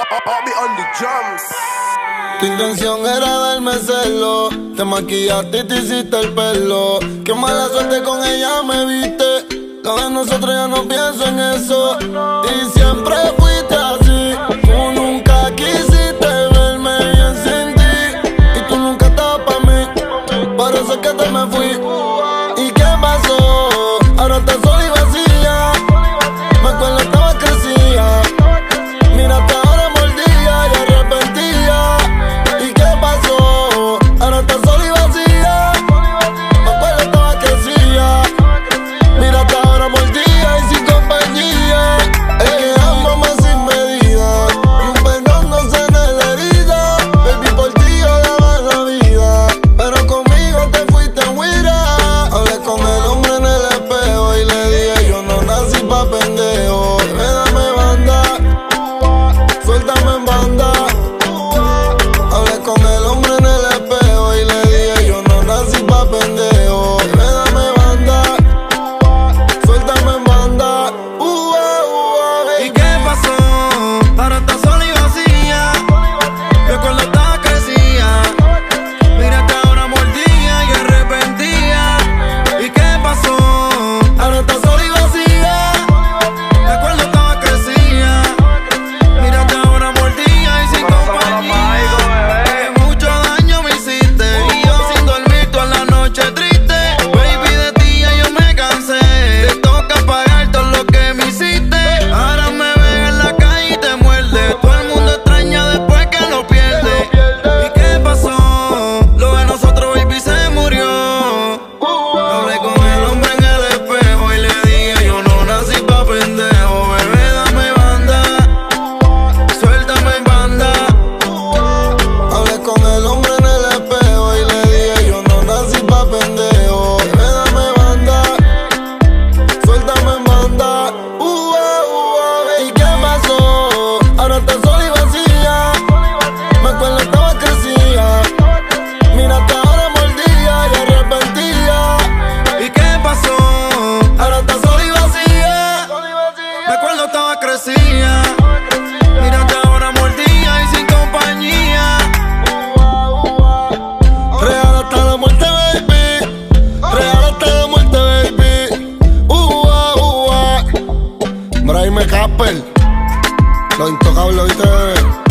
Bobby on the drums. Tu intención era darme celo, te maquillaste y te hiciste el pelo. Qué mala suerte con ella me viste. Lo de nosotros ya no pienso en eso. Y siempre fuiste así. Tú nunca quisiste verme bien sin ti. Y tú nunca estabas pa' mí. Por eso es que te me fui. ¿Y qué pasó? Ahora estás sola y vacía. Me acuerdo estaba crecida. Mírate ahora mordida y arrepentida. ¿Y qué pasó? Ahora estás sola y vacía. Me acuerdo estaba crecida. Mírate ahora mordida y sin compañía. Es que amo más sin medida. Y un perdón no sana la herida. Baby, por ti yo daba la vida. Pero conmigo te fuiste huira. Hablé con el hombre en el espejo y le dije yo no nací pa' pendejo. Bebé, dame banda, suéltame en banda. Hablé con el hombre en el espejo y le dije yo no nací pa' pendejo. Bebé, dame banda, suéltame en banda. ¿Y qué pasó? Ahora estás sola y vacía. Recuerdo estaba crecida. Mírate ahora mordida y arrepentida. ¿Y qué pasó? Ahora estás sola y vacía. Recuerdo estaba crecida. Mírate ahora mordida y sin compañía. Que mucho daño me hiciste y yo sin dormir toda la noche triste. Baby, de ti ya yo me cansé. Te toca pagar todo lo que me hiciste. Ahora me ves en la calle y te muerde. Todo el mundo extraña después que lo pierde. ¿Y qué pasó? Lo de nosotros, baby, se murió. Hablé con el hombre en el espejo y le dije yo no nací pa' pendejo. Bebé, dame banda, suéltame en banda. Hablé con el hombre en el espejo y le dije yo no nací pa' pendejo. Bebé, dame banda, suéltame en banda. ¿Y qué pasó? Ahora estás sola y vacía. Me acuerdo estaba crecida. Mírate ahora mordida y arrepentida. ¿Y qué pasó? Ahora estás sola y vacía. Me acuerdo estaba crecida. Mírate ahora mordida y sin compañía. Real hasta la muerte, baby. Real hasta la muerte, baby. Brahim Casper, los intocables, ¿viste, bebé?